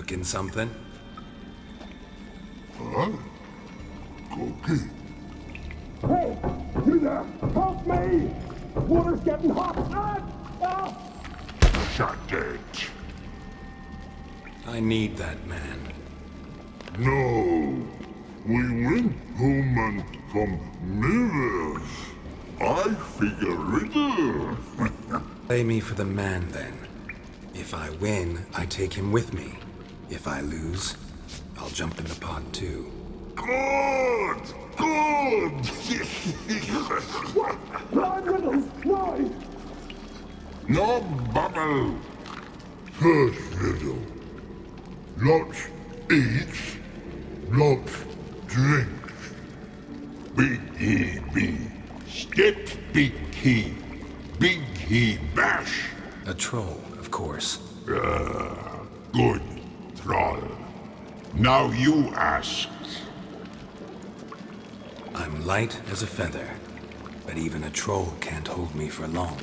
Cooking something? Huh? Cookie? Hey, you there! Help me! Water's getting hot! Shut it. I need that man. No. We win human from mirrors. I figure riddle. Play me for the man, then. If I win, I take him with me. If I lose, I'll jump in the pot too. Good! Good! No riddles! No! No bubble! First riddle. Lots eats, lots drinks. B-E-B. Step big he bash. A troll, of course. Good, troll. Now you ask. I'm light as a feather, but even a troll can't hold me for long.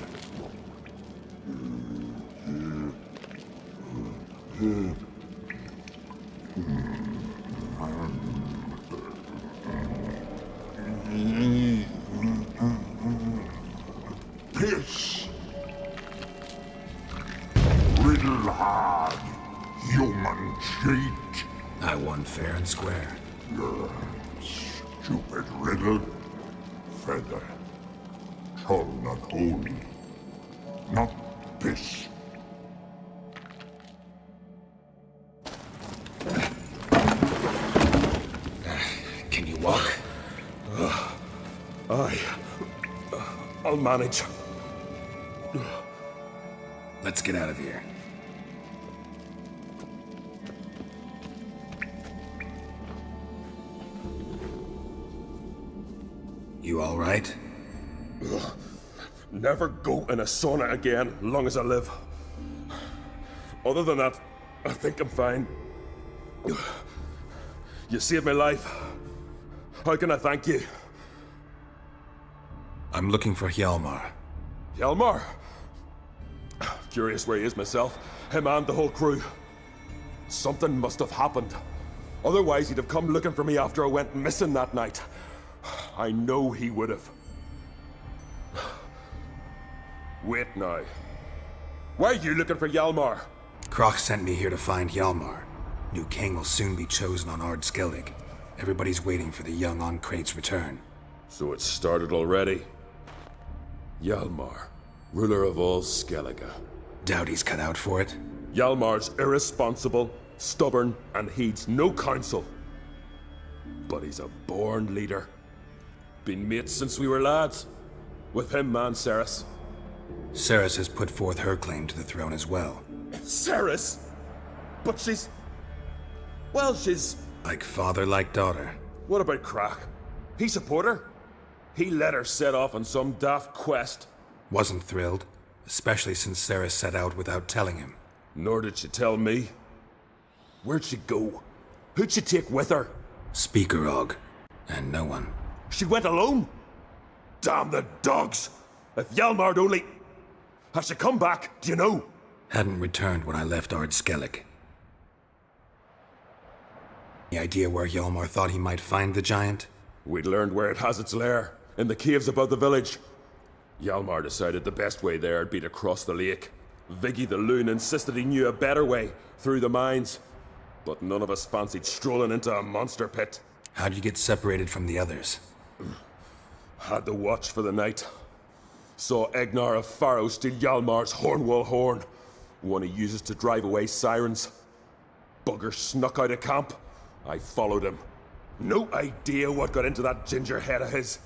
Piss. Riddle hard, human cheat. I won fair and square. Stupid riddle. Feather. Troll not hold. Not piss. Can you walk? I'll manage. Let's get out of here. You all right? Never go in a sauna again, long as I live. Other than that, I think I'm fine. You saved my life. How can I thank you? I'm looking for Hjalmar. Hjalmar? Curious where he is myself. Him and the whole crew. Something must have happened. Otherwise, he'd have come looking for me after I went missing that night. I know he would have. Wait now. Why are you looking for Hjalmar? Kroch sent me here to find Hjalmar. New king will soon be chosen on Ard Skellig. Everybody's waiting for the young Ancrate's return. So it started already. Hjalmar, ruler of all Skellige. Doubt he's cut out for it. Hjalmar's irresponsible, stubborn, and heeds no counsel. But he's a born leader. Been mates since we were lads. With him and Ceres. Ceres has put forth her claim to the throne as well. Ceres? But she's... Well, she's... Like father, like daughter. What about Kroch? He support her? He let her set off on some daft quest. Wasn't thrilled, especially since Ceres set out without telling him. Nor did she tell me. Where'd she go? Who'd she take with her? Speaker Og, and no one. She went alone? Damn the dogs! If Hjalmar'd only... Has she come back, do you know? Hadn't returned when I left Ard Skellig. Any idea where Hjalmar thought he might find the giant? We'd learned where it has its lair, in the caves above the village. Hjalmar decided the best way there'd be to cross the lake. Viggy the Loon insisted he knew a better way, through the mines. But none of us fancied strolling into a monster pit. How'd you get separated from the others? Had to watch for the night. Saw Egnar of Faro steal Hjalmar's Hornwall horn, one he uses to drive away sirens. Bugger snuck out of camp. I followed him. No idea what got into that ginger head of his.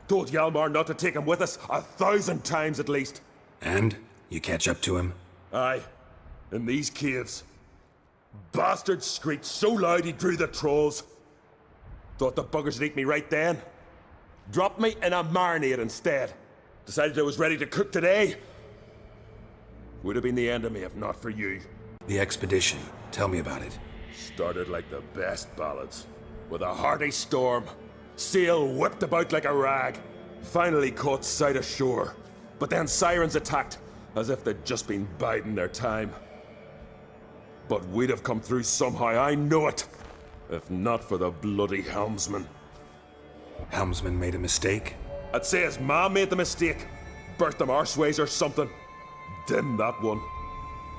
Told Hjalmar not to take him with us 1,000 times at least. And? You catch up to him? Aye. In these caves. Bastard screeched so loud he drew the trolls. Thought the buggers would eat me right then. Dropped me in a marinade instead. Decided I was ready to cook today. Would have been the end of me if not for you. The expedition. Tell me about it. Started like the best ballads. With a hearty storm. Sail whipped about like a rag. Finally caught sight of shore. But then sirens attacked, as if they'd just been biding their time. But we'd have come through somehow, I know it. If not for the bloody helmsman. Helmsman made a mistake? I'd say his ma made the mistake. Birthed him arseways or something. Dim that one.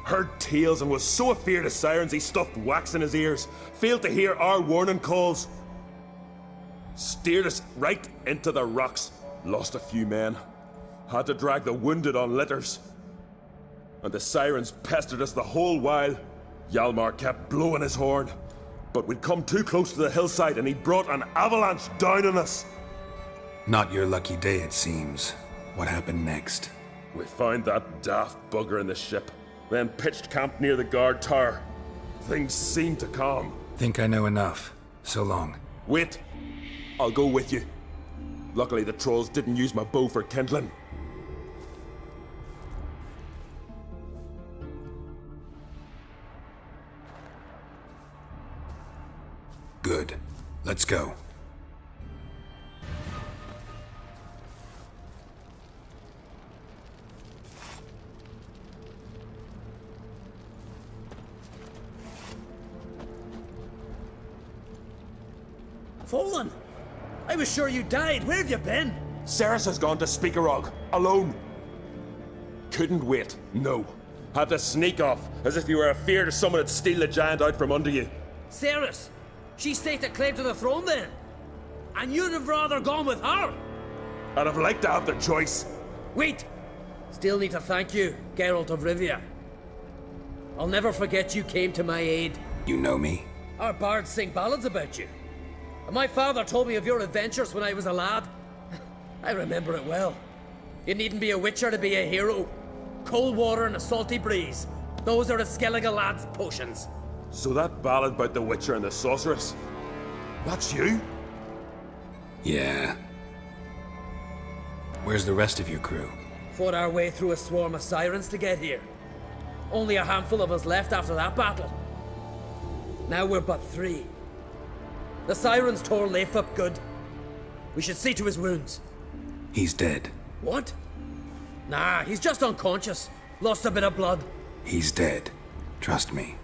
Heard tales and was so afeard of sirens he stuffed wax in his ears. Failed to hear our warning calls. Steered us right into the rocks. Lost a few men. Had to drag the wounded on litters. And the sirens pestered us the whole while. Hjalmar kept blowing his horn. But we'd come too close to the hillside and he brought an avalanche down on us. Not your lucky day, it seems. What happened next? We found that daft bugger in the ship, then pitched camp near the guard tower. Things seemed to calm. Think I know enough. So long. Wait. I'll go with you. Luckily the trolls didn't use my bow for kindling. Good. Let's go. Fallen! I was sure you died. Where have you been? Ceres has gone to Speakerog, alone. Couldn't wait, no. Had to sneak off, as if you were afeard someone would steal the giant out from under you. Ceres! She staked a claim to the throne then. And you'd have rather gone with her. I'd have liked to have the choice. Wait! Still need to thank you, Geralt of Rivia. I'll never forget you came to my aid. You know me? Our bards sing ballads about you. And my father told me of your adventures when I was a lad. I remember it well. You needn't be a witcher to be a hero. Cold water and a salty breeze. Those are a Skellige lad's potions. So that ballad about the Witcher and the Sorceress, that's you? Yeah. Where's the rest of your crew? Fought our way through a swarm of sirens to get here. Only a handful of us left after that battle. Now we're but 3. The sirens tore Leif up good. We should see to his wounds. He's dead. What? Nah, he's just unconscious. Lost a bit of blood. He's dead. Trust me.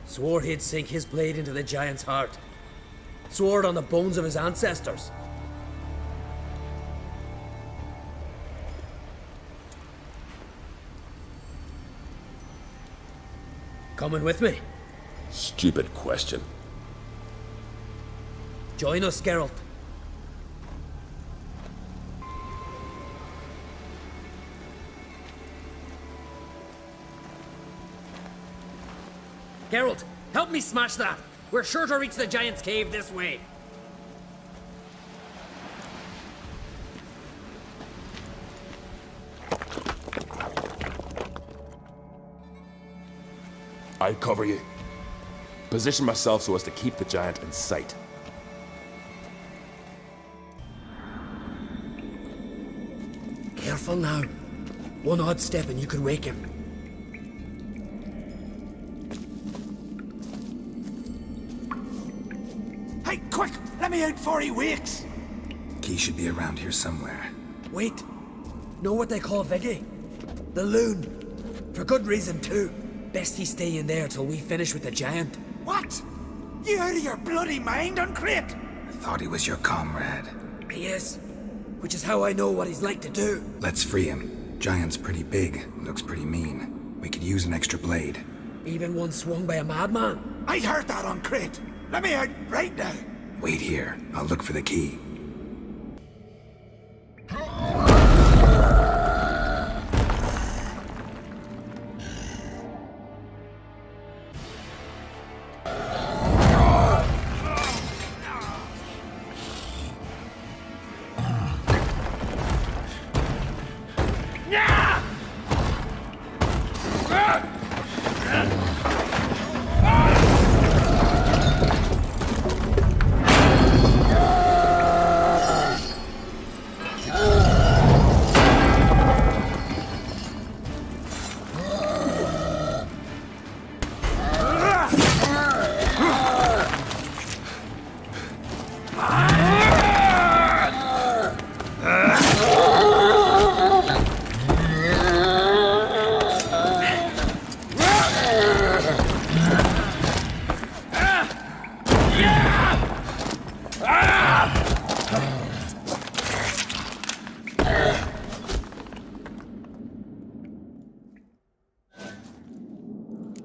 Swore he'd sink his blade into the giant's heart. Swore it on the bones of his ancestors. Coming with me? Stupid question. Join us, Geralt. Geralt, help me smash that! We're sure to reach the giant's cave this way. I'll cover you. Position myself so as to keep the giant in sight. Careful now. One odd step and you could wake him. Hey, quick! Let me out before he wakes! Key should be around here somewhere. Wait. Know what they call Viggy? The loon. For good reason too. Best he stay in there till we finish with the giant. What? You out of your bloody mind, Uncrate? I thought he was your comrade. He is. Which is how I know what he's like to do. Let's free him. Giant's pretty big. Looks pretty mean. We could use an extra blade. Even one swung by a madman. I heard that, Uncrate. Let me out right now. Wait here. I'll look for the key.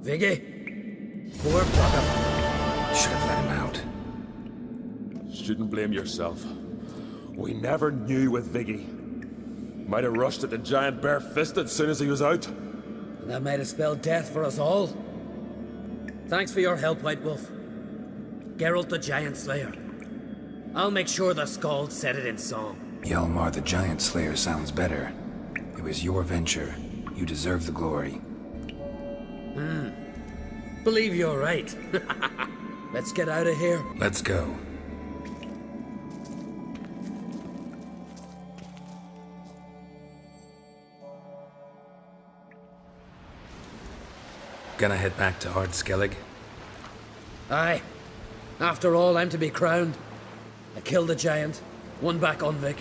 Viggy? Poor bugger. Should have let him out. Shouldn't blame yourself. We never knew with Viggy. Might have rushed at the giant bare-fisted soon as he was out. And that might have spelled death for us all. Thanks for your help, White Wolf. Geralt the Giant Slayer. I'll make sure the Skald said it in song. Hjalmar the Giant Slayer sounds better. It was your venture. You deserve the glory. Believe you're right. Let's get out of here. Let's go. Gonna head back to Ard-Skellig? Aye. After all, I'm to be crowned. I killed a giant, won back Unvik,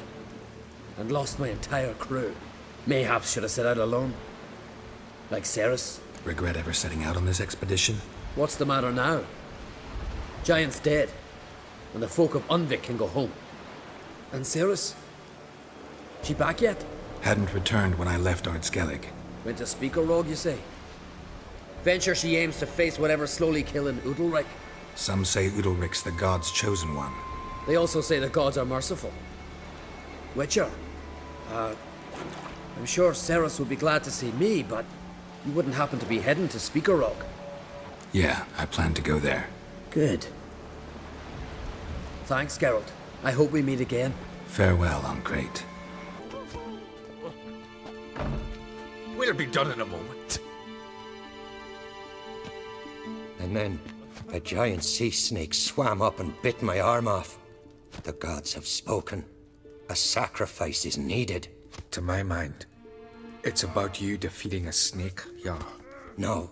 and lost my entire crew. Mayhaps should have set out alone. Like Ceres. Regret ever setting out on this expedition? What's the matter now? Giant's dead, and the folk of Unvik can go home. And Ceres? She back yet? Hadn't returned when I left Ard-Skellig. Went to Speakerrog, you say? Venture she aims to face whatever's slowly killing Udalric. Some say Udalric's the god's chosen one. They also say the gods are merciful. Witcher, I'm sure Ceres would be glad to see me, but you wouldn't happen to be heading to Speakerrog. Yeah, I plan to go there. Good. Thanks, Geralt. I hope we meet again. Farewell, Uncrate. We'll be done in a moment. And then a giant sea snake swam up and bit my arm off. The gods have spoken. A sacrifice is needed. To my mind, it's about you defeating a snake, Jarl. No,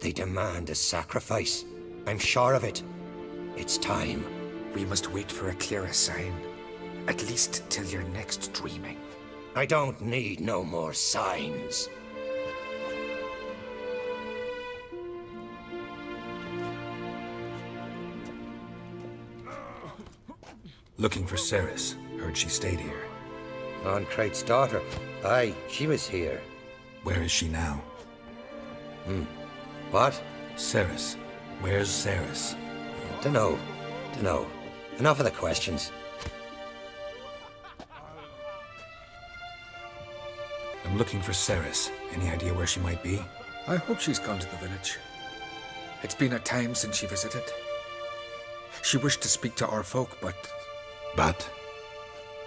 they demand a sacrifice. I'm sure of it. It's time. We must wait for a clearer sign. At least till your next dreaming. I don't need no more signs. Looking for Ceres. Heard she stayed here. Oncrate's daughter. Aye, she was here. Where is she now? What? Ceres. Where's Ceres? Dunno. Enough of the questions. I'm looking for Ceres. Any idea where she might be? I hope she's gone to the village. It's been a time since she visited. She wished to speak to our folk, but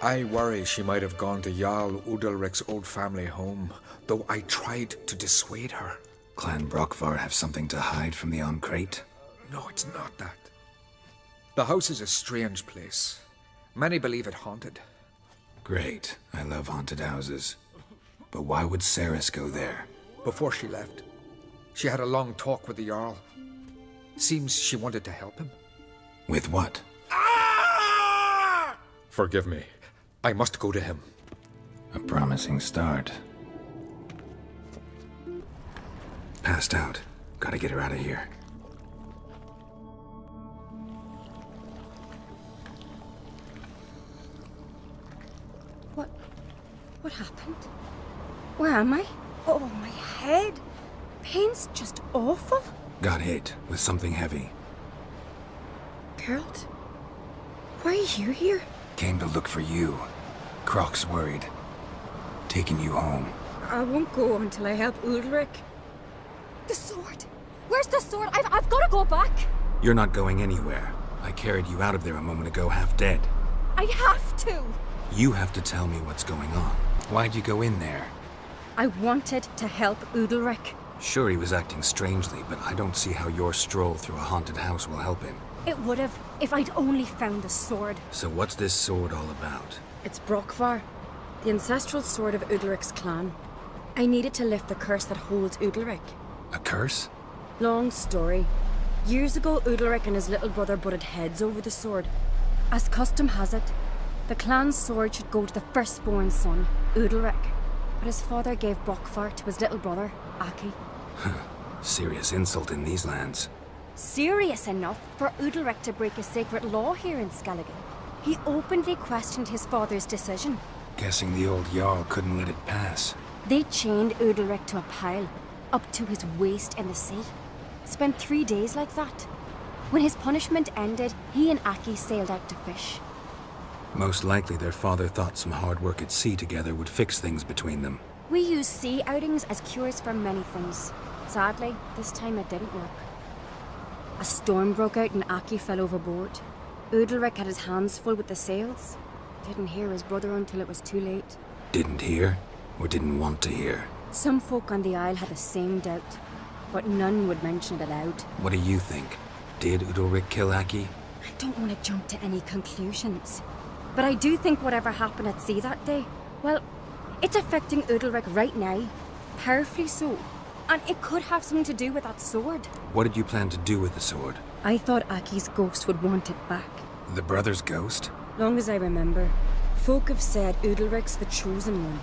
I worry she might have gone to Jarl Udalric's old family home, though I tried to dissuade her. Clan Brockvar have something to hide from the Uncrate? No, it's not that. The house is a strange place. Many believe it haunted. Great. I love haunted houses. But why would Ceres go there? Before she left, she had a long talk with the Jarl. Seems she wanted to help him. With what? Forgive me. I must go to him. A promising start. Passed out. Gotta get her out of here. What happened? Where am I? Oh, my head. Pain's just awful. Got hit with something heavy. Geralt? Why are you here? Came to look for you. Croc's worried. Taking you home. I won't go until I help Ulrich. The sword! Where's the sword? I've got to go back! You're not going anywhere. I carried you out of there a moment ago half dead. I have to! You have to tell me what's going on. Why'd you go in there? I wanted to help Udalric. Sure, he was acting strangely, but I don't see how your stroll through a haunted house will help him. It would have, if I'd only found the sword. So what's this sword all about? It's Brockvar, the ancestral sword of Udalric's clan. I needed to lift the curse that holds Udalric. A curse? Long story. Years ago, Udalric and his little brother butted heads over the sword. As custom has it, the clan's sword should go to the firstborn son, Udalric. But his father gave Brockvar to his little brother, Aki. Serious insult in these lands. Serious enough for Udalric to break a sacred law here in Skellige. He openly questioned his father's decision. Guessing the old Jarl couldn't let it pass. They chained Udalric to a pile, up to his waist in the sea. Spent 3 days like that. When his punishment ended, he and Aki sailed out to fish. Most likely their father thought some hard work at sea together would fix things between them. We use sea outings as cures for many things. Sadly, this time it didn't work. A storm broke out and Aki fell overboard. Udalric had his hands full with the sails. Didn't hear his brother until it was too late. Didn't hear, or didn't want to hear? Some folk on the Isle had the same doubt, but none would mention it aloud. What do you think? Did Udalric kill Aki? I don't want to jump to any conclusions, but I do think whatever happened at sea that day, well, it's affecting Udalric right now, powerfully so, and it could have something to do with that sword. What did you plan to do with the sword? I thought Aki's ghost would want it back. The brother's ghost? Long as I remember, folk have said Udalric's the chosen one,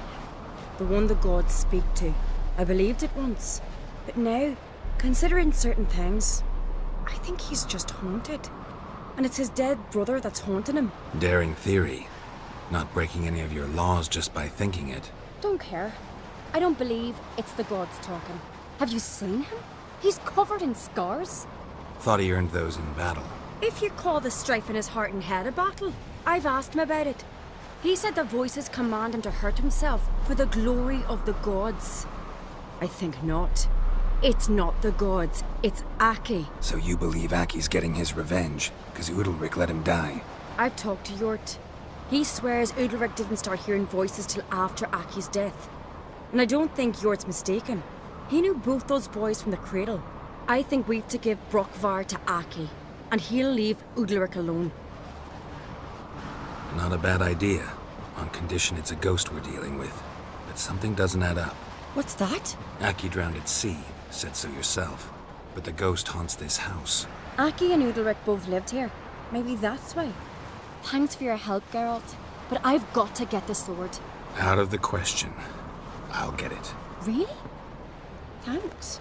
the one the gods speak to. I believed it once, but now, considering certain things, I think he's just haunted. And it's his dead brother that's haunting him. Daring theory. Not breaking any of your laws just by thinking it. Don't care. I don't believe it's the gods talking. Have you seen him? He's covered in scars. Thought he earned those in battle. If you call the strife in his heart and head a battle, I've asked him about it. He said the voices command him to hurt himself for the glory of the gods. I think not. It's not the gods, it's Aki. So you believe Aki's getting his revenge, because Udalric let him die? I've talked to Yort. He swears Udalric didn't start hearing voices till after Aki's death. And I don't think Yort's mistaken. He knew both those boys from the cradle. I think we've to give Brockvar to Aki, and he'll leave Udalric alone. Not a bad idea, on condition it's a ghost we're dealing with. But something doesn't add up. What's that? Aki drowned at sea, said so yourself. But the ghost haunts this house. Aki and Udalric both lived here. Maybe that's why. Thanks for your help, Geralt. But I've got to get the sword. Out of the question. I'll get it. Really? Thanks.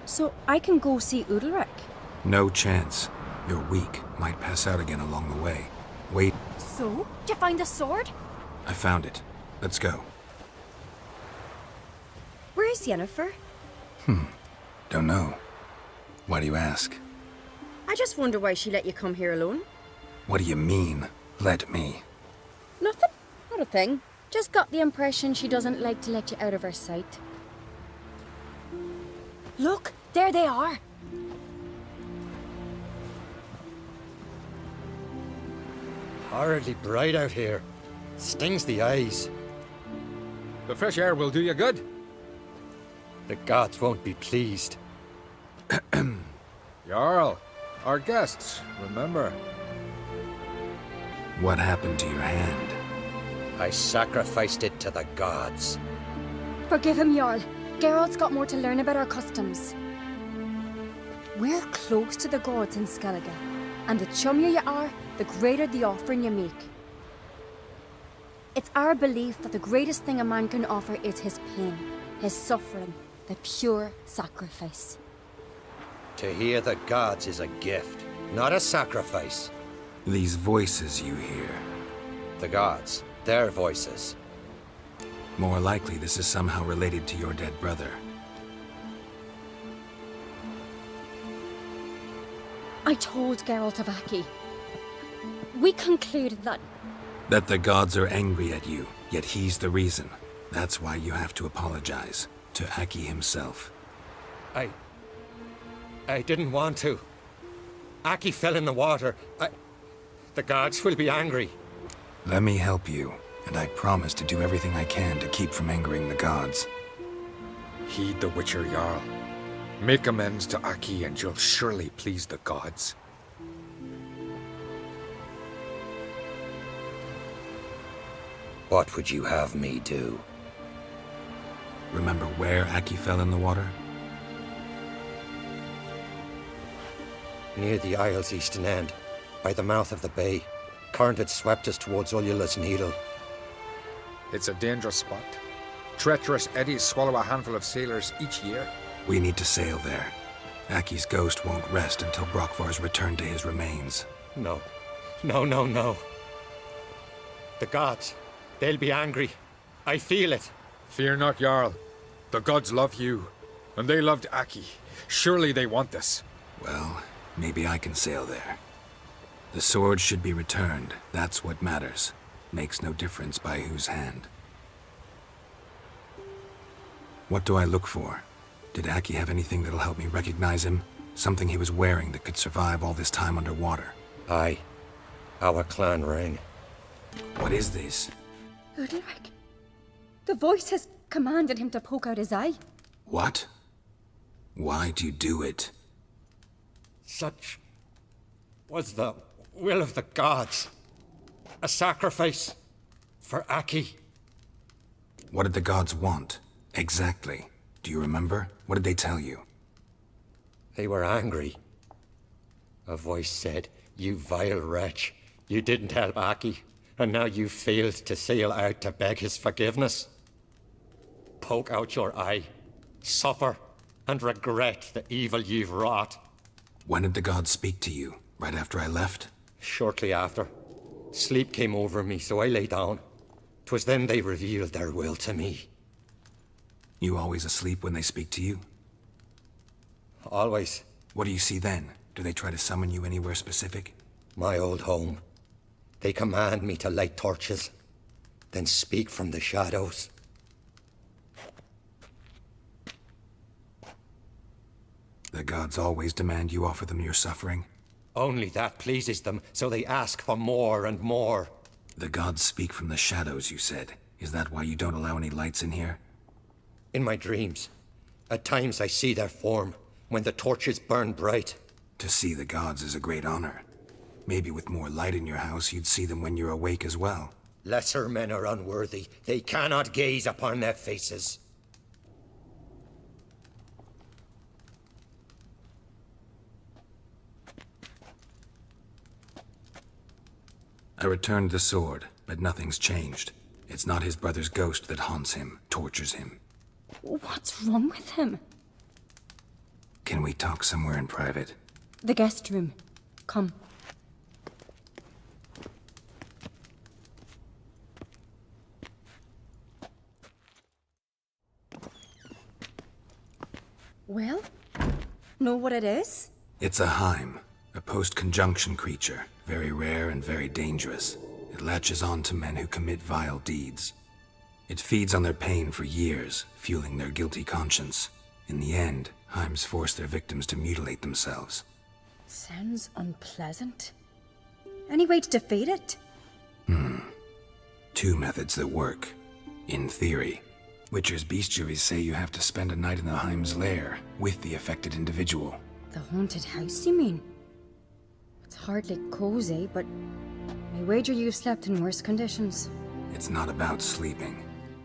So I can go see Udalric? No chance. You're weak. Might pass out again along the way. Wait. So? Did you find the sword? I found it. Let's go. Where's Yennefer? Don't know. Why do you ask? I just wonder why she let you come here alone. What do you mean, let me? Nothing. Not a thing. Just got the impression she doesn't like to let you out of her sight. Look, there they are. Horridly bright out here. Stings the eyes. The fresh air will do you good. The gods won't be pleased. Jarl, our guests, remember. What happened to your hand? I sacrificed it to the gods. Forgive him, Jarl. Geralt's got more to learn about our customs. We're close to the gods in Skellige, and the chummier you are, the greater the offering you make. It's our belief that the greatest thing a man can offer is his pain, his suffering, the pure sacrifice. To hear the gods is a gift, not a sacrifice. These voices you hear. The gods, their voices. More likely this is somehow related to your dead brother. I told Geralt of Aki. We concluded that That the gods are angry at you, yet he's the reason. That's why you have to apologize. To Aki himself. I didn't want to. Aki fell in the water. The gods will be angry. Let me help you, and I promise to do everything I can to keep from angering the gods. Heed the Witcher, Jarl. Make amends to Aki and you'll surely please the gods. What would you have me do? Remember where Aki fell in the water? Near the Isle's eastern end, by the mouth of the bay. Current had swept us towards Ullula's Needle. It's a dangerous spot. Treacherous eddies swallow a handful of sailors each year. We need to sail there. Aki's ghost won't rest until Brockvar's returned to his remains. No. No. The gods, they'll be angry. I feel it. Fear not, Jarl. The gods love you. And they loved Aki. Surely they want this. Well, maybe I can sail there. The sword should be returned. That's what matters. Makes no difference by whose hand. What do I look for? Did Aki have anything that'll help me recognize him? Something he was wearing that could survive all this time underwater? Aye. Our clan ring. What is this? Udalric. The voice has commanded him to poke out his eye. What? Why'd you do it? Such was the will of the gods. A sacrifice for Aki. What did the gods want? Exactly. Do you remember? What did they tell you? They were angry. A voice said, "You vile wretch. You didn't help Aki, and now you failed to sail out to beg his forgiveness. Poke out your eye, suffer, and regret the evil you've wrought." When did the gods speak to you? Right after I left? Shortly after. Sleep came over me, so I lay down. 'Twas then they revealed their will to me. You always asleep when they speak to you? Always. What do you see then? Do they try to summon you anywhere specific? My old home. They command me to light torches, then speak from the shadows. The gods always demand you offer them your suffering? Only that pleases them, so they ask for more and more. The gods speak from the shadows, you said. Is that why you don't allow any lights in here? In my dreams, at times I see their form, when the torches burn bright. To see the gods is a great honor. Maybe with more light in your house, you'd see them when you're awake as well. Lesser men are unworthy. They cannot gaze upon their faces. I returned the sword, but nothing's changed. It's not his brother's ghost that haunts him, tortures him. What's wrong with him? Can we talk somewhere in private? The guest room. Come. Well, know what it is? It's a Heim, a post-conjunction creature, very rare and very dangerous. It latches on to men who commit vile deeds. It feeds on their pain for years, fueling their guilty conscience. In the end, Heims force their victims to mutilate themselves. Sounds unpleasant. Any way to defeat it? Two methods that work. In theory. Witcher's bestiaries say you have to spend a night in the Heim's lair with the affected individual. The haunted house, you mean? It's hardly cozy, but I wager you've slept in worse conditions. It's not about sleeping.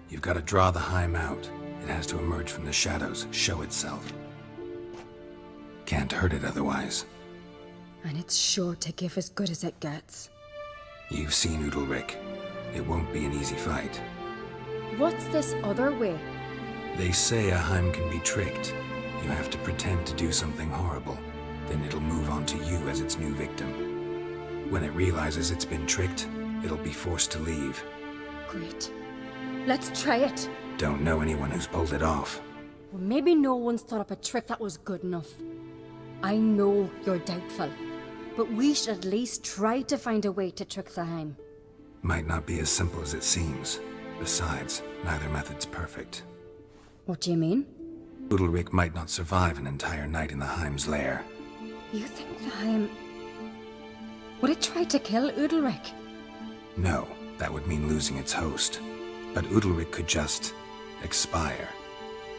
You've got to draw the Heim out. It has to emerge from the shadows, show itself. Can't hurt it otherwise. And it's sure to give as good as it gets. You've seen Udalric. It won't be an easy fight. What's this other way? They say a Heim can be tricked. You have to pretend to do something horrible. Then it'll move on to you as its new victim. When it realizes it's been tricked, it'll be forced to leave. Great. Let's try it. Don't know anyone who's pulled it off. Well, maybe no one's thought up a trick that was good enough. I know you're doubtful, but we should at least try to find a way to trick the Heim. Might not be as simple as it seems. Besides, neither method's perfect. What do you mean? Udalric might not survive an entire night in the Heim's lair. You think the Heim... Would it try to kill Udalric? No, that would mean losing its host. But Udalric could just... expire.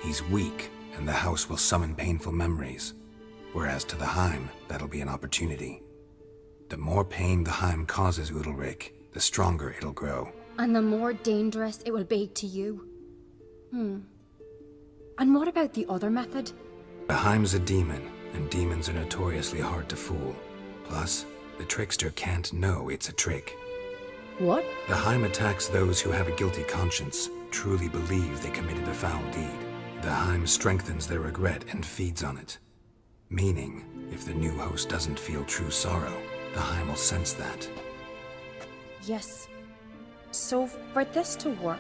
He's weak, and the house will summon painful memories. Whereas to the Heim, that'll be an opportunity. The more pain the Heim causes Udalric, the stronger it'll grow. And the more dangerous it will be to you. And what about the other method? The Heim's a demon, and demons are notoriously hard to fool. Plus, the trickster can't know it's a trick. What? The Heim attacks those who have a guilty conscience, truly believe they committed a foul deed. The Heim strengthens their regret and feeds on it. Meaning, if the new host doesn't feel true sorrow, the Heim will sense that. Yes. So, for this to work,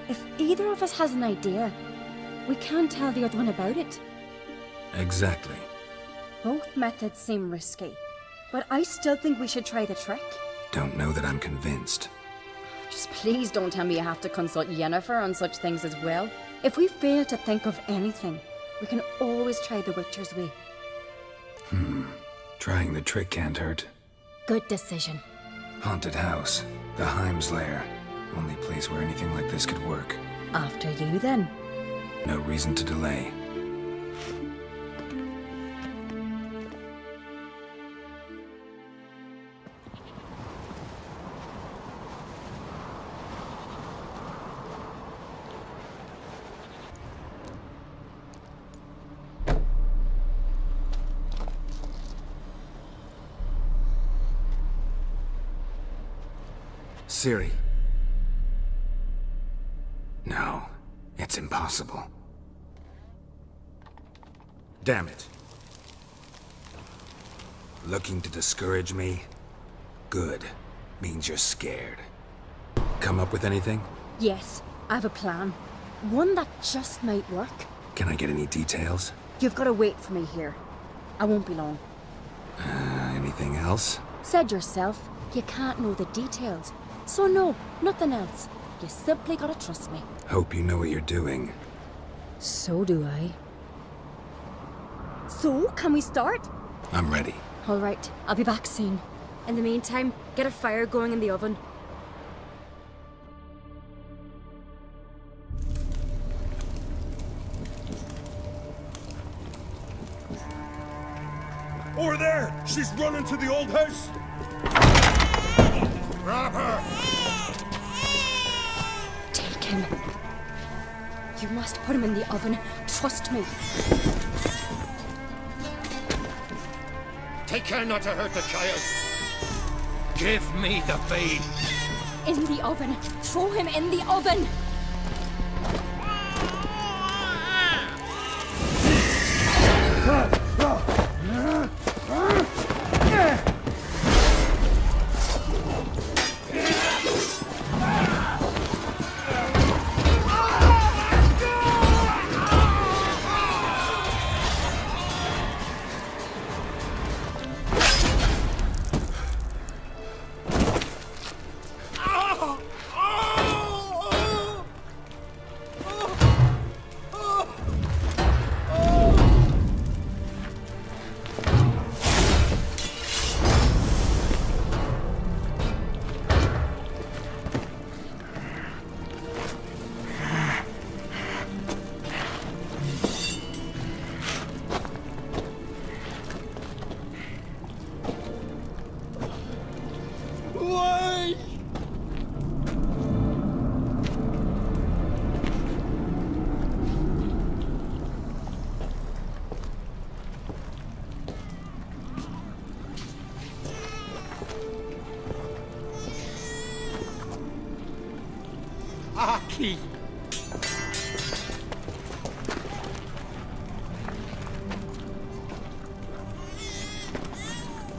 if either of us has an idea, we can't tell the other one about it. Exactly. Both methods seem risky, but I still think we should try the trick. Don't know that I'm convinced. Just please don't tell me you have to consult Yennefer on such things as well. If we fail to think of anything, we can always try the Witcher's way. Trying the trick can't hurt. Good decision. Haunted house. The Heim's lair. Only place where anything like this could work. After you, then. No reason to delay. Ciri. No, it's impossible. Damn it. Looking to discourage me? Good. Means you're scared. Come up with anything? Yes, I have a plan. One that just might work. Can I get any details? You've got to wait for me here. I won't be long. Anything else? Said yourself, you can't know the details. So no, nothing else. You simply gotta trust me. Hope you know what you're doing. So do I. So, can we start? I'm ready. All right, I'll be back soon. In the meantime, get a fire going in the oven. Over there! She's running to the old house! Grab her! Take him. You must put him in the oven. Trust me. Take care not to hurt the child. Give me the babe. In the oven. Throw him in the oven. Aki!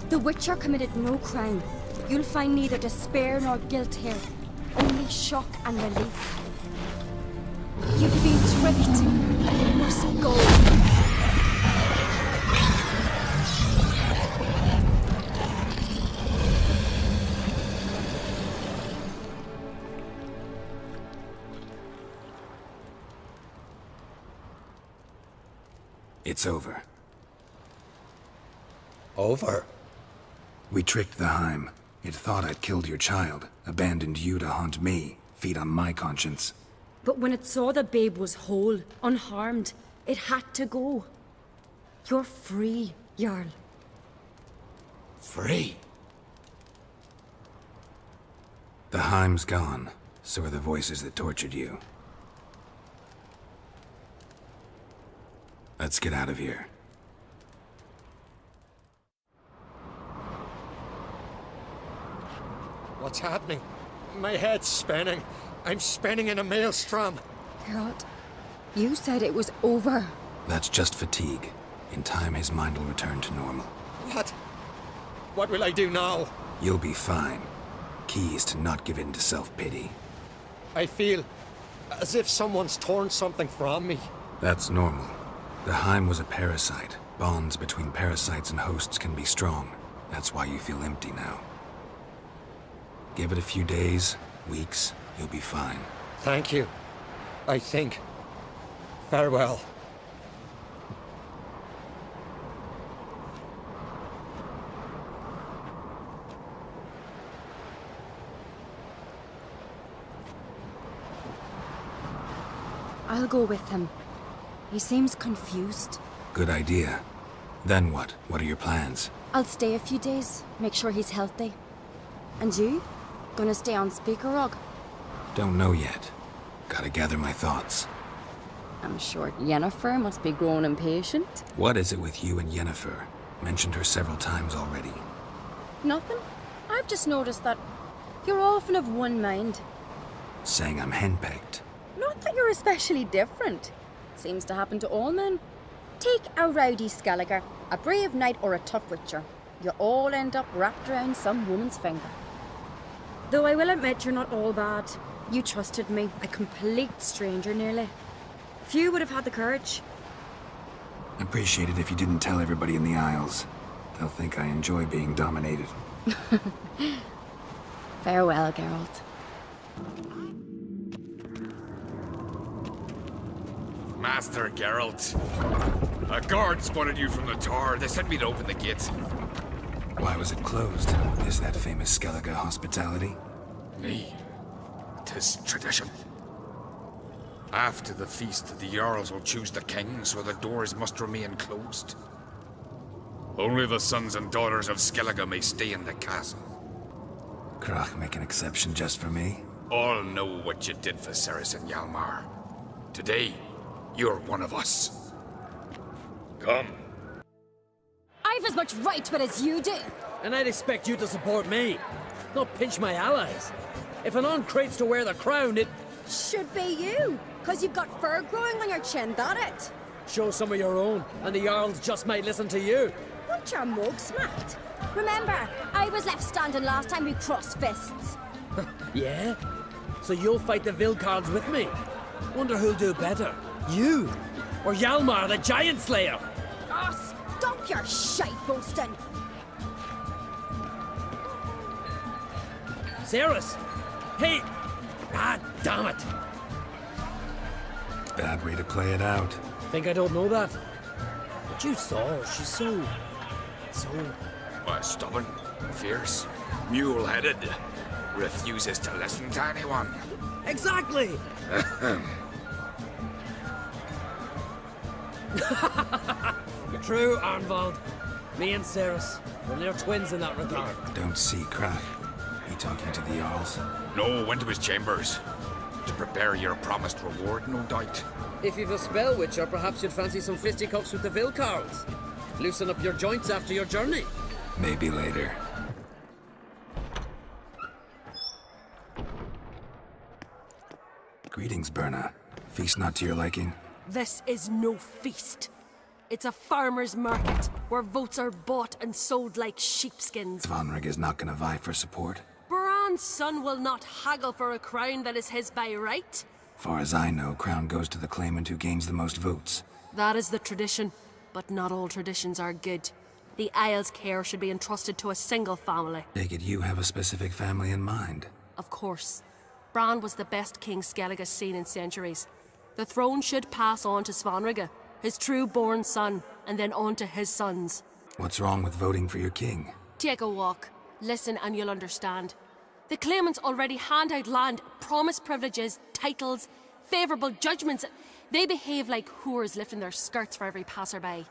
The Witcher committed no crime. You'll find neither despair nor guilt here. Only shock and relief. You've been tricked. You must go. It's over. Over? We tricked the Heim. It thought I'd killed your child, abandoned you to haunt me, feed on my conscience. But when it saw the babe was whole, unharmed, it had to go. You're free, Jarl. Free? The Heim's gone, so are the voices that tortured you. Let's get out of here. What's happening? My head's spinning. I'm spinning in a maelstrom. Geralt, you said it was over. That's just fatigue. In time, his mind will return to normal. What? What will I do now? You'll be fine. Key is to not give in to self-pity. I feel as if someone's torn something from me. That's normal. The Heim was a parasite. Bonds between parasites and hosts can be strong. That's why you feel empty now. Give it a few days, weeks, you'll be fine. Thank you. I think. Farewell. I'll go with him. He seems confused. Good idea. Then what? What are your plans? I'll stay a few days, make sure he's healthy. And you? Gonna stay on Speaker Rug? Don't know yet. Gotta gather my thoughts. I'm sure Yennefer must be growing impatient. What is it with you and Yennefer? Mentioned her several times already. Nothing. I've just noticed that you're often of one mind. Saying I'm henpecked. Not that you're especially different. Seems to happen to all men. Take a rowdy Skelliger, a brave knight or a tough witcher. You all end up wrapped around some woman's finger. Though I will admit you're not all bad. You trusted me, a complete stranger nearly. Few would have had the courage. Appreciate it if you didn't tell everybody in the Isles. They'll think I enjoy being dominated. Farewell, Geralt. Master Geralt. A guard spotted you from the tower. They sent me to open the gates. Why was it closed? Is that famous Skellige hospitality? Nay, 'tis tradition. After the feast, the Jarls will choose the king, so the doors must remain closed. Only the sons and daughters of Skellige may stay in the castle. Krach make an exception just for me? All know what you did for Ceres and Hjalmar. Today, you're one of us. Come. I've as much right to it as you do. And I'd expect you to support me, not pinch my allies. If an on-crate's to wear the crown, it... Should be you, because you've got fur growing on your chin, that it? Show some of your own, and the Jarls just might listen to you. Want your mug smacked? Remember, I was left standing last time we crossed fists. Yeah? So you'll fight the Vilcards with me? Wonder who'll do better, you or Hjalmar the Giant Slayer? Oh, stop your shite boasting. Ceres! Hey! Ah, damn it! Bad way to play it out. Think I don't know that? But you saw her, she's so... Stubborn, fierce, mule-headed. Refuses to listen to anyone. Exactly! True, Arnvald. Me and Ceres, we're near twins in that regard. Don't see Krach. He talking to the Jarls? No, went to his chambers. To prepare your promised reward, no doubt. If you've a spell witcher, perhaps you'd fancy some fisticuffs with the Vilcards. Loosen up your joints after your journey. Maybe later. Greetings, Berna. Feast not to your liking? This is no feast. It's a farmer's market where votes are bought and sold like sheepskins. Svanrig is not gonna vie for support? Bran's son will not haggle for a crown that is his by right. Far as I know, crown goes to the claimant who gains the most votes. That is the tradition, but not all traditions are good. The Isle's care should be entrusted to a single family. Take it you have a specific family in mind. Of course. Bran was the best king Skellige's seen in centuries. The throne should pass on to Svanrige, his true-born son, and then on to his sons. What's wrong with voting for your king? Take a walk. Listen and you'll understand. The claimants already hand out land, promise privileges, titles, favourable judgments. They behave like whores lifting their skirts for every passerby.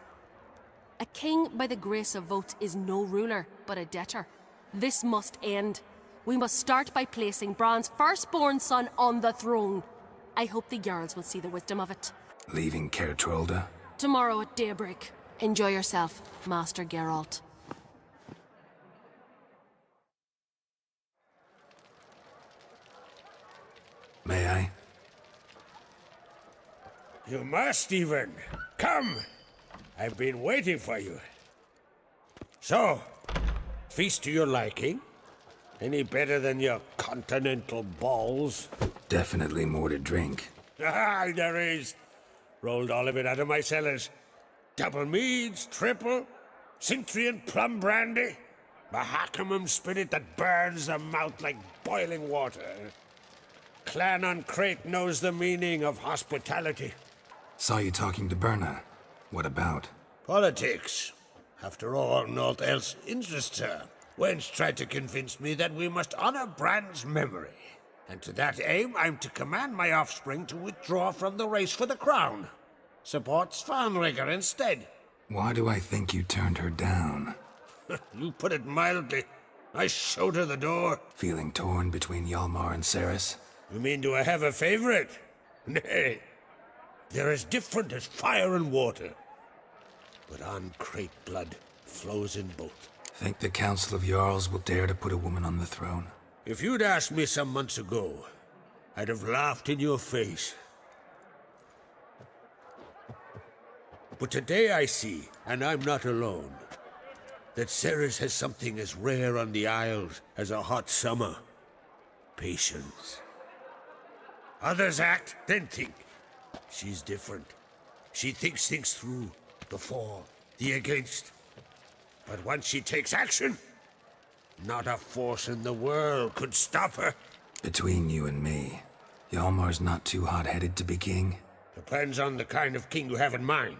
A king by the grace of votes is no ruler, but a debtor. This must end. We must start by placing Bran's firstborn son on the throne. I hope the Jarls will see the wisdom of it. Leaving Caer Trolda? Tomorrow at daybreak. Enjoy yourself, Master Geralt. May I? You must, even. Come. I've been waiting for you. So, feast to your liking? Any better than your continental balls? Definitely more to drink. Ah, there is. Rolled all of it out of my cellars. Double meads, triple, Cintrian plum brandy, Mahakimum spirit that burns the mouth like boiling water. Clan on Crate knows the meaning of hospitality. Saw you talking to Berna. What about? Politics. After all, naught else interests her. Wench tried to convince me that we must honor Bran's memory. And to that aim, I'm to command my offspring to withdraw from the race for the crown. Support Svanrigger instead. Why do I think you turned her down? You put it mildly. I showed her the door. Feeling torn between Hjalmar and Ceres? You mean, do I have a favorite? Nay. They're as different as fire and water. But on Crate blood flows in both. Think the Council of Jarls will dare to put a woman on the throne? If you'd asked me some months ago, I'd have laughed in your face. But today I see, and I'm not alone, that Ceres has something as rare on the Isles as a hot summer. Patience. Others act, then think. She's different. She thinks things through, the for, the against. But once she takes action, not a force in the world could stop her. Between you and me, Hjalmar's not too hot-headed to be king? Depends on the kind of king you have in mind.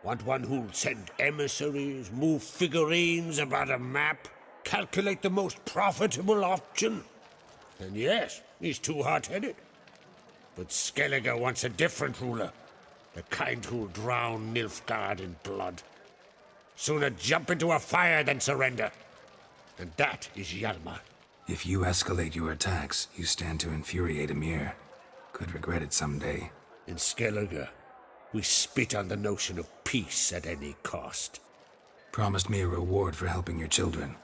Want one who'll send emissaries, move figurines about a map, calculate the most profitable option? And yes, he's too hot-headed. But Skellige wants a different ruler. The kind who'll drown Nilfgaard in blood. Sooner jump into a fire than surrender. And that is Hjalmar. If you escalate your attacks, you stand to infuriate Emir. Could regret it someday. In Skellige, we spit on the notion of peace at any cost. Promised me a reward for helping your children.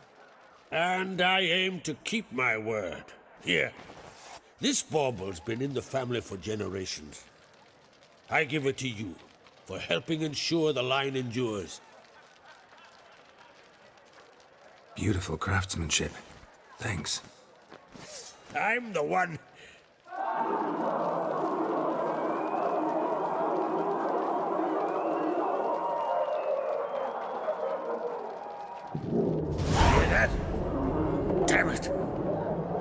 And I aim to keep my word. Here, this bauble's been in the family for generations. I give it to you for helping ensure the line endures. Beautiful craftsmanship. Thanks. I'm the one. Hear that? Damn it!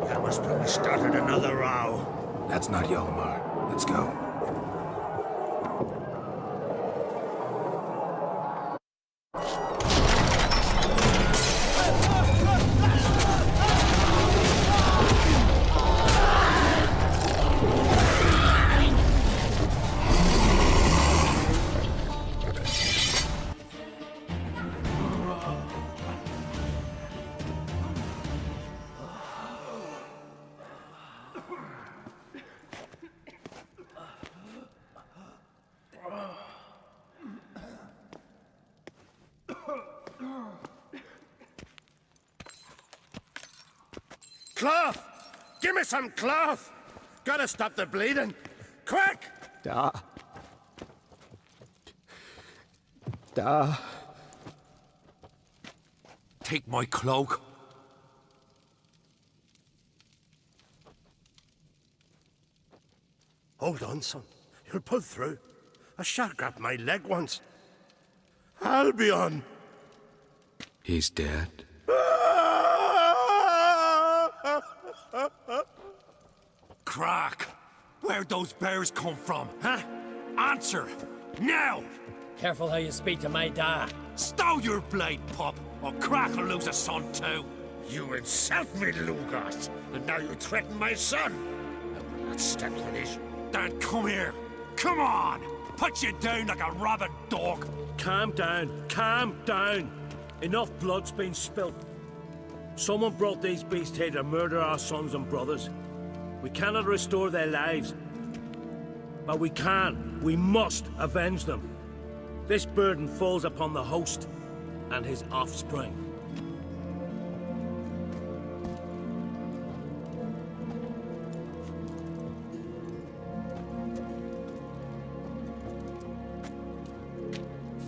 I must probably started another row. That's not Hjalmar. Let's go. Cloth! Give me some cloth! Gotta stop the bleeding! Quick! Da. Take my cloak. Hold on, son. You'll pull through. A shark grabbed my leg once. Albion! He's dead. Crack! Where'd those bears come from, huh? Answer! Now! Careful how you speak to my dad. Stow your blade, pup, or Crack will lose a son too. You insult me, Lugas, and now you threaten my son. I will not stand for this. Then come here. Come on! Put you down like a rabid dog. Calm down. Calm down. Enough blood's been spilt. Someone brought these beasts here to murder our sons and brothers. We cannot restore their lives. But we can. We must avenge them. This burden falls upon the host and his offspring.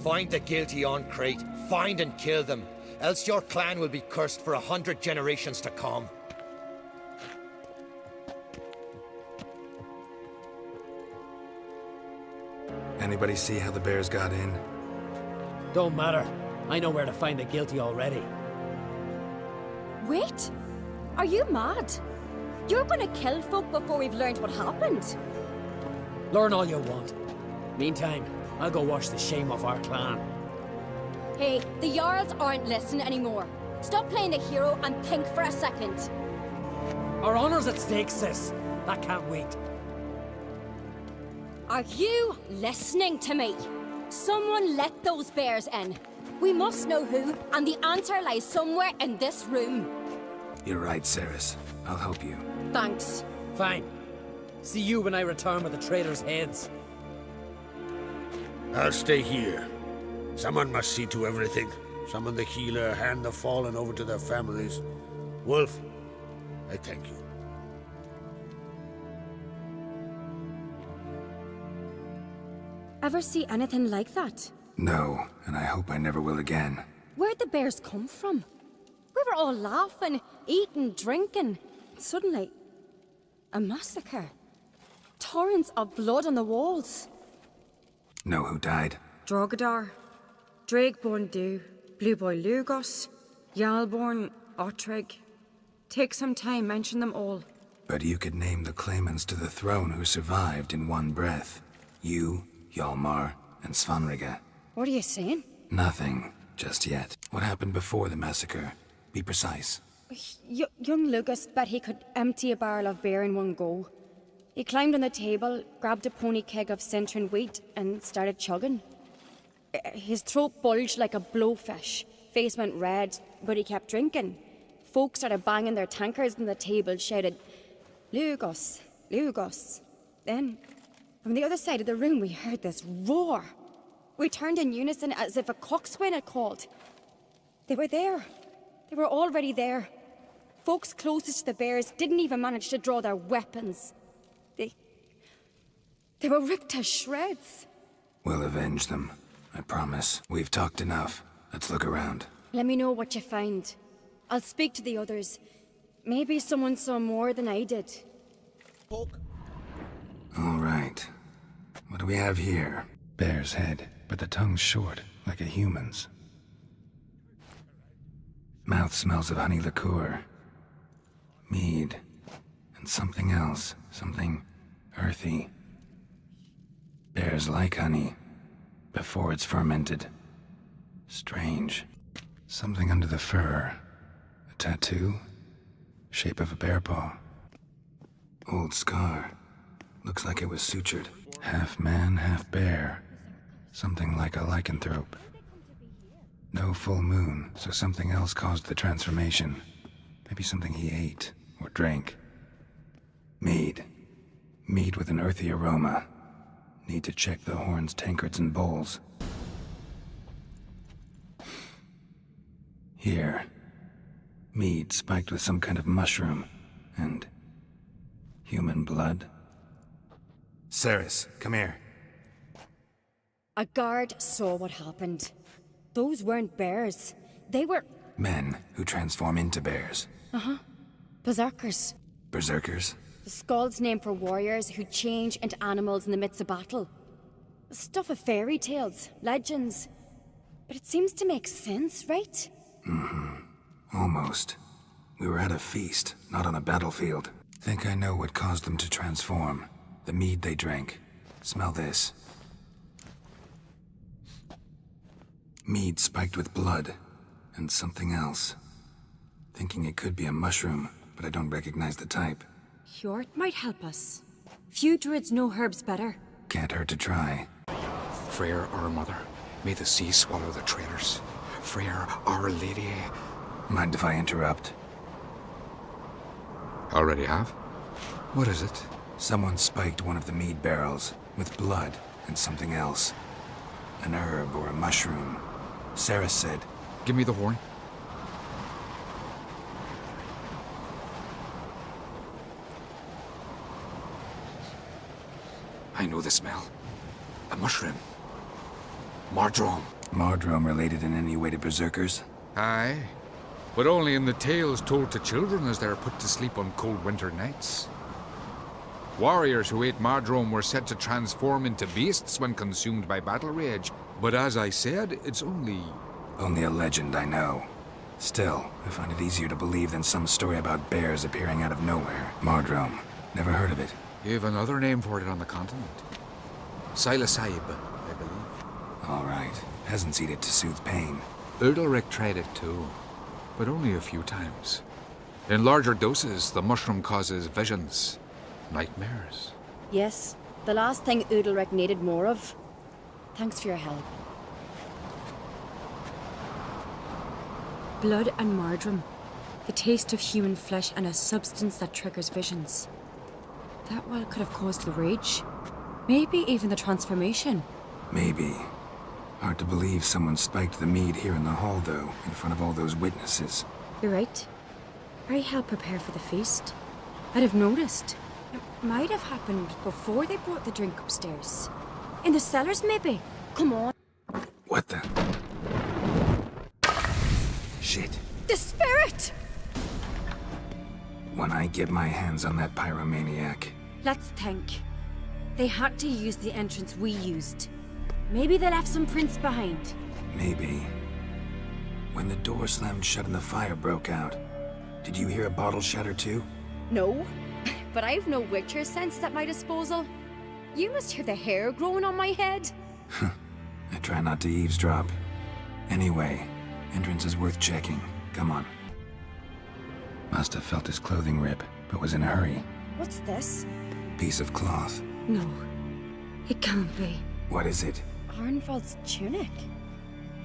Find the guilty on Crate. Find and kill them. Else your clan will be cursed for 100 generations to come. Anybody see how the bears got in? Don't matter. I know where to find the guilty already. Wait! Are you mad? You're gonna kill folk before we've learned what happened. Learn all you want. Meantime, I'll go wash the shame off our clan. Hey, the Jarls aren't listening anymore. Stop playing the hero and think for a second. Our honor's at stake, sis. That can't wait. Are you listening to me? Someone let those bears in. We must know who, and the answer lies somewhere in this room. You're right, Ceres. I'll help you. Thanks. Fine. See you when I return with the traitors' heads. I'll stay here. Someone must see to everything. Summon the healer, hand the fallen over to their families. Wolf, I thank you. Ever see anything like that? No, and I hope I never will again. Where'd the bears come from? We were all laughing, eating, drinking. Suddenly, a massacre. Torrents of blood on the walls. Know who died? Drogadar, Drakeborn Du, Blue Boy Lugos, Jarlborn, Ottrig. Take some time, mention them all. But you could name the claimants to the throne who survived in one breath. You, Hjalmar, and Svanrige. What are you saying? Nothing, just yet. What happened before the massacre? Be precise. Young Lucas bet he could empty a barrel of beer in one go. He climbed on the table, grabbed a pony keg of Centron wheat, and started chugging. His throat bulged like a blowfish, face went red, but he kept drinking. Folk started banging their tankards on the table, shouted, "Lugos, Lugos." Then, from the other side of the room, we heard this roar. We turned in unison as if a coxswain had called. They were there. They were already there. Folks closest to the bears didn't even manage to draw their weapons. They were ripped to shreds. We'll avenge them, I promise. We've talked enough. Let's look around. Let me know what you find. I'll speak to the others. Maybe someone saw more than I did. All right. What do we have here? Bear's head, but the tongue's short, like a human's. Mouth smells of honey liqueur. Mead. And something else. Something earthy. Bears like honey. Before it's fermented. Strange. Something under the fur. A tattoo? Shape of a bear paw. Old scar. Looks like it was sutured. Half man, half bear. Something like a lycanthrope. No full moon, so something else caused the transformation. Maybe something he ate or drank. Mead. Mead with an earthy aroma. Need to check the horns, tankards, and bowls. Here. Mead spiked with some kind of mushroom. And human blood. Ceres, come here. A guard saw what happened. Those weren't bears. They were... Men who transform into bears. berserkers. Berserkers? The Skald's name for warriors who change into animals in the midst of battle. Stuff of fairy tales, legends. But it seems to make sense, right? Almost. We were at a feast, not on a battlefield. Think I know what caused them to transform. The mead they drank. Smell this. Mead spiked with blood. And something else. Thinking it could be a mushroom, but I don't recognize the type. Hjort might help us. Few druids know herbs better. Can't hurt to try. Freyr, our mother, may the sea swallow the traitors. Freyr, our lady. Mind if I interrupt? Already have? What is it? Someone spiked one of the mead barrels with blood and something else. An herb or a mushroom. Ceres said. Give me the horn. I know the smell. A mushroom. Mardrome. Mardrome related in any way to berserkers? Aye, but only in the tales told to children as they are put to sleep on cold winter nights. Warriors who ate Mardrome were said to transform into beasts when consumed by battle rage. But as I said, it's only Only a legend, I know. Still, I find it easier to believe than some story about bears appearing out of nowhere. Mardrome. Never heard of it. You have another name for it on the continent. Psilocybe, I believe. All right. Peasants eat it to soothe pain. Udalric tried it too, but only a few times. In larger doses, the mushroom causes visions, nightmares. Yes, the last thing Udalric needed more of. Thanks for your help. Blood and Mardrome. The taste of human flesh and a substance that triggers visions. That well could have caused the rage. Maybe even the transformation. Maybe. Hard to believe someone spiked the mead here in the hall, though, in front of all those witnesses. You're right. I helped prepare for the feast. I'd have noticed. It might have happened before they brought the drink upstairs. In the cellars, maybe. Come on. What the? Shit. The spirit! When I get my hands on that pyromaniac. Let's think. They had to use the entrance we used. Maybe they left some prints behind. Maybe. When the door slammed shut and the fire broke out, did you hear a bottle shatter too? No, but I've no Witcher sense at my disposal. You must hear the hair growing on my head. I try not to eavesdrop. Anyway, entrance is worth checking. Come on. Must have felt his clothing rip, but was in a hurry. What's this? Piece of cloth. No, it can't be. What is it? Arnvald's tunic.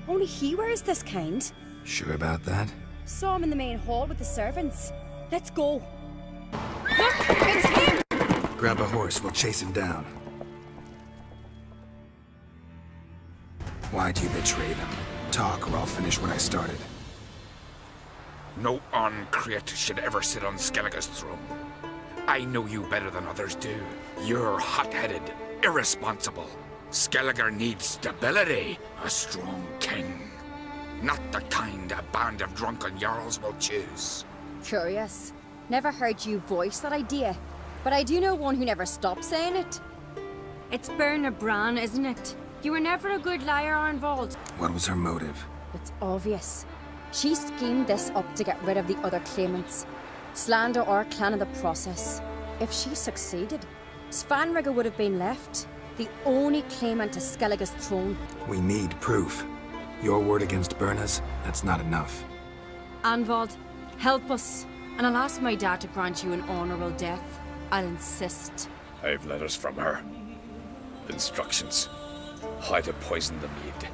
Only he wears this kind. Sure about that? Saw him in the main hall with the servants. Let's go. Look, it's him! Grab a horse, we'll chase him down. Why'd you betray them? Talk, or I'll finish what I started. No Oncreate should ever sit on Skellige's throne. I know you better than others do. You're hot-headed, irresponsible. Skellige needs stability, a strong king. Not the kind a band of drunken jarls will choose. Curious. Never heard you voice that idea, but I do know one who never stops saying it. It's Berna Bran, isn't it? You were never a good liar, Arnvald. What was her motive? It's obvious. She schemed this up to get rid of the other claimants. Slander our clan in the process. If she succeeded, Svanrigga would have been left, the only claimant to Skellige's throne. We need proof. Your word against Berna's, that's not enough. Arnvald, help us, and I'll ask my dad to grant you an honorable death. I'll insist. I've letters from her. Instructions. How to poison the mead.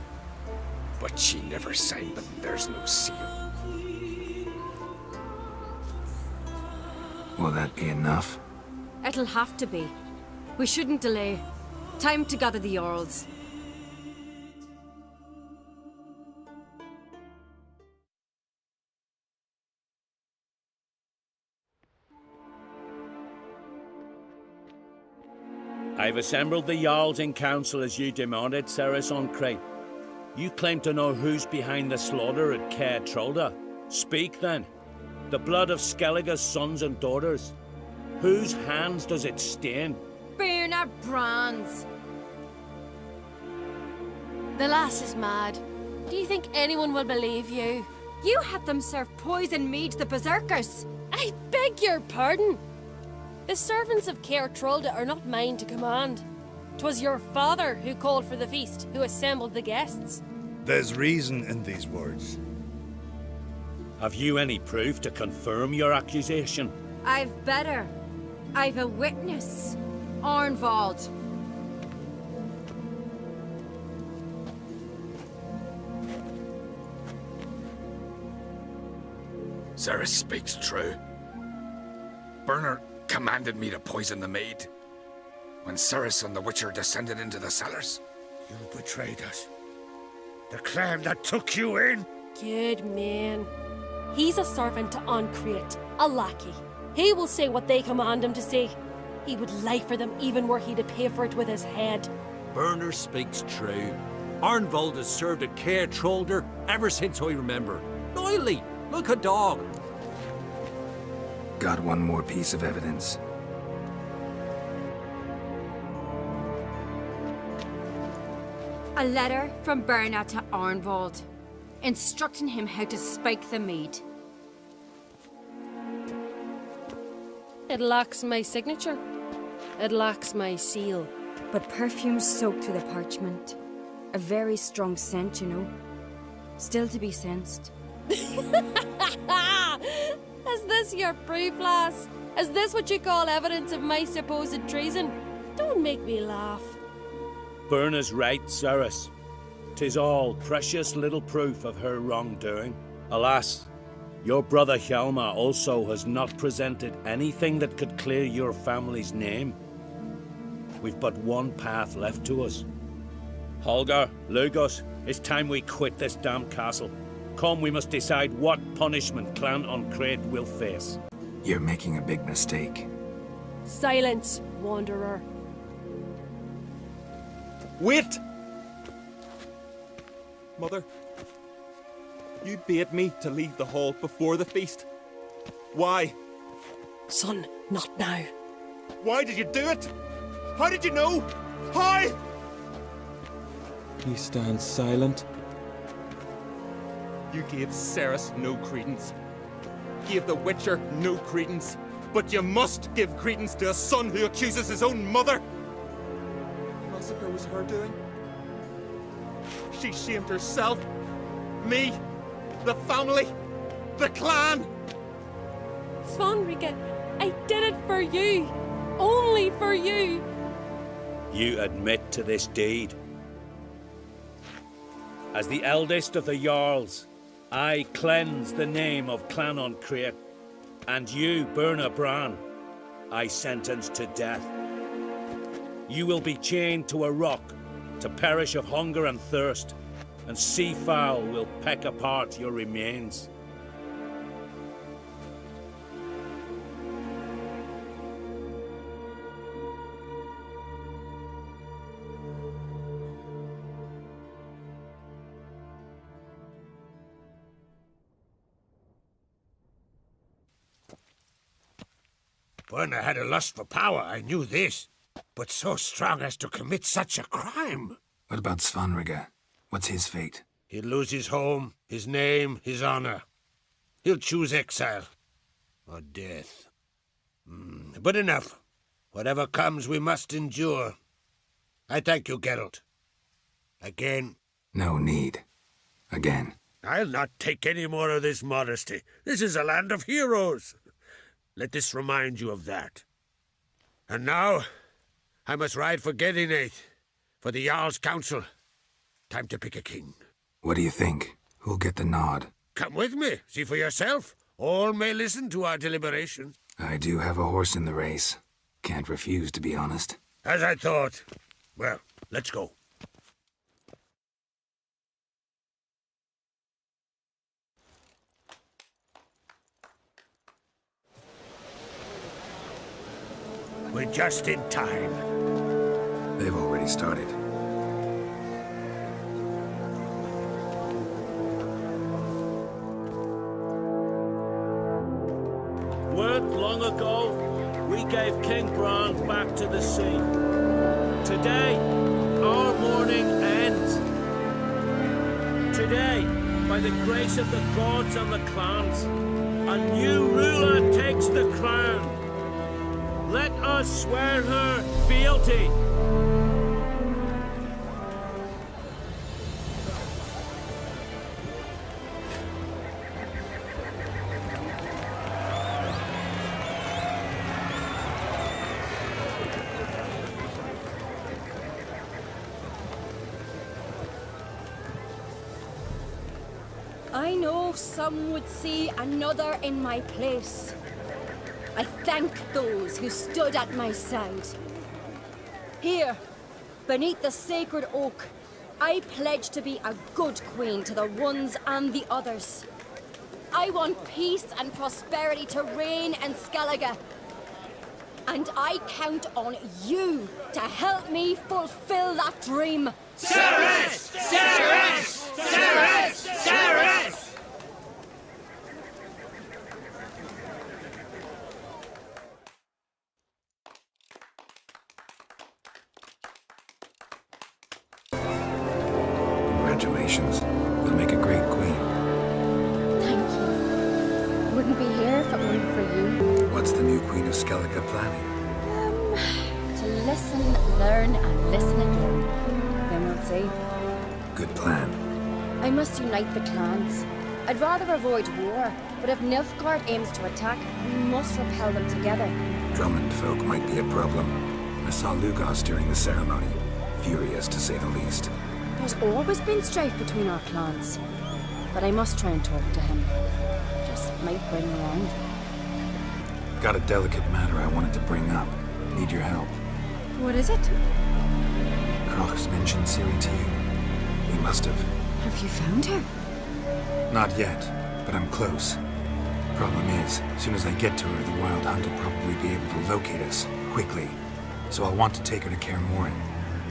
But she never signed them. There's no seal. Will that be enough? It'll have to be. We shouldn't delay. Time to gather the Jarls. I've assembled the Jarls in council as you demanded, Ceres Oncreate. You claim to know who's behind the slaughter at Caer Trolda. Speak then. The blood of Skellige's sons and daughters. Whose hands does it stain? Berna Bran's. The lass is mad. Do you think anyone will believe you? You had them serve poison mead to the berserkers. I beg your pardon. The servants of Caer Trolda are not mine to command. 'Twas your father who called for the feast, who assembled the guests. There's reason in these words. Have you any proof to confirm your accusation? I've better. I've a witness. Arnvald. Ceres speaks true. Berner commanded me to poison the maid. When Ceres and the Witcher descended into the cellars. You betrayed us. The clan that took you in. Good man. He's a servant to Oncreate, a lackey. He will say what they command him to say. He would lie for them even were he to pay for it with his head. Berner speaks true. Arnvald has served at Caer Trolder ever since I remember. Loyally, like a dog. Got one more piece of evidence. A letter from Berna to Arnwald, instructing him how to spike the mead. It lacks my signature. It lacks my seal. But perfume soaked through the parchment. A very strong scent, you know. Still to be sensed. Is this your proof, lass? Is this what you call evidence of my supposed treason? Don't make me laugh. Berna's right, Cyrus. 'Tis all precious little proof of her wrongdoing. Alas, your brother Hjalmar also has not presented anything that could clear your family's name. We've but one path left to us. Holger, Lugos, it's time we quit this damn castle. Come, we must decide what punishment Clan Uncred will face. You're making a big mistake. Silence, wanderer. Wait! Mother, you bade me to leave the hall before the feast. Why? Son, not now. Why did you do it? How did you know? How? You stand silent. You gave Ceres no credence. Gave the Witcher no credence. But you must give credence to a son who accuses his own mother. The massacre was her doing. She shamed herself, me, the family, the clan. Svanrika, I did it for you. Only for you. You admit to this deed. As the eldest of the Jarls, I cleanse the name of Clan Uncred, and you, Berna Bran, I sentence to death. You will be chained to a rock to perish of hunger and thirst, and sea fowl will peck apart your remains. Berna had a lust for power, I knew this. But so strong as to commit such a crime. What about Svanrika? What's his fate? He'll lose his home, his name, his honor. He'll choose exile. Or death. But enough. Whatever comes, we must endure. I thank you, Geralt. Again. No need. Again. I'll not take any more of this modesty. This is a land of heroes. Let this remind you of that. And now, I must ride for Gedinath, for the Jarl's Council. Time to pick a king. What do you think? Who'll get the nod? Come with me, see for yourself. All may listen to our deliberations. I do have a horse in the race. Can't refuse, to be honest. As I thought. Well, let's go. We're just in time. They've already started. Weren't long ago, we gave King Bran back to the sea. Today, our mourning ends. Today, by the grace of the gods and the clans, a new ruler takes the crown. Let us swear her fealty. I know some would see another in my place. I thank those who stood at my side. Here, beneath the sacred oak, I pledge to be a good queen to the ones and the others. I want peace and prosperity to reign in Skellige. And I count on you to help me fulfill that dream. Ceres! Ceres! Ceres! Ceres! wouldn't be here if it weren't for you. What's the new Queen of Skellige planning? To listen, learn, and listen again. Then we'll see. Good plan. I must unite the clans. I'd rather avoid war, but if Nilfgaard aims to attack, we must repel them together. Drummond folk might be a problem. I saw Lugos during the ceremony. Furious, to say the least. There's always been strife between our clans. But I must try and talk to him. Just might bring him around. Got a delicate matter I wanted to bring up. Need your help. What is it? Kroch's mentioned Ciri to you. He must have. Have you found her? Not yet, but I'm close. Problem is, as soon as I get to her, the Wild Hunt will probably be able to locate us, quickly. So I'll want to take her to Kaer Morhen.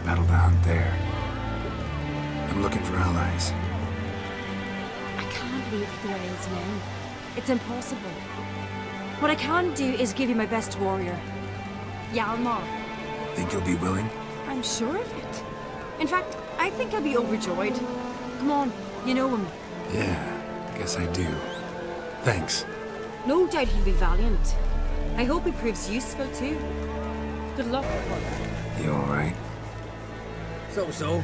Battle the hunt there. I'm looking for allies. I can't leave the Isles now. It's impossible. What I can do is give you my best warrior. Hjalmar. Think you'll be willing? I'm sure of it. In fact, I think I'll be overjoyed. Come on, you know him. Yeah, guess I do. Thanks. No doubt he'll be valiant. I hope he proves useful too. Good luck. You alright? So.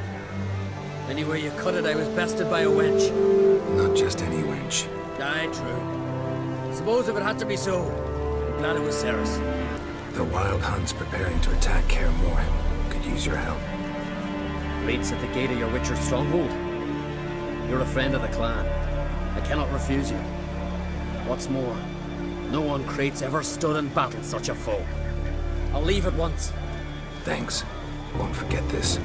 Anyway you cut it, I was bested by a wench. Not just any wench. Aye, true. Suppose if it had to be so, I'm glad it was Ceres. The Wild Hunt's preparing to attack Kaer Morhen. Could use your help. Waits at the gate of your Witcher stronghold. You're a friend of the clan. I cannot refuse you. What's more, no one Crate's ever stood in battle such a foe. I'll leave at once. Thanks. Won't forget this.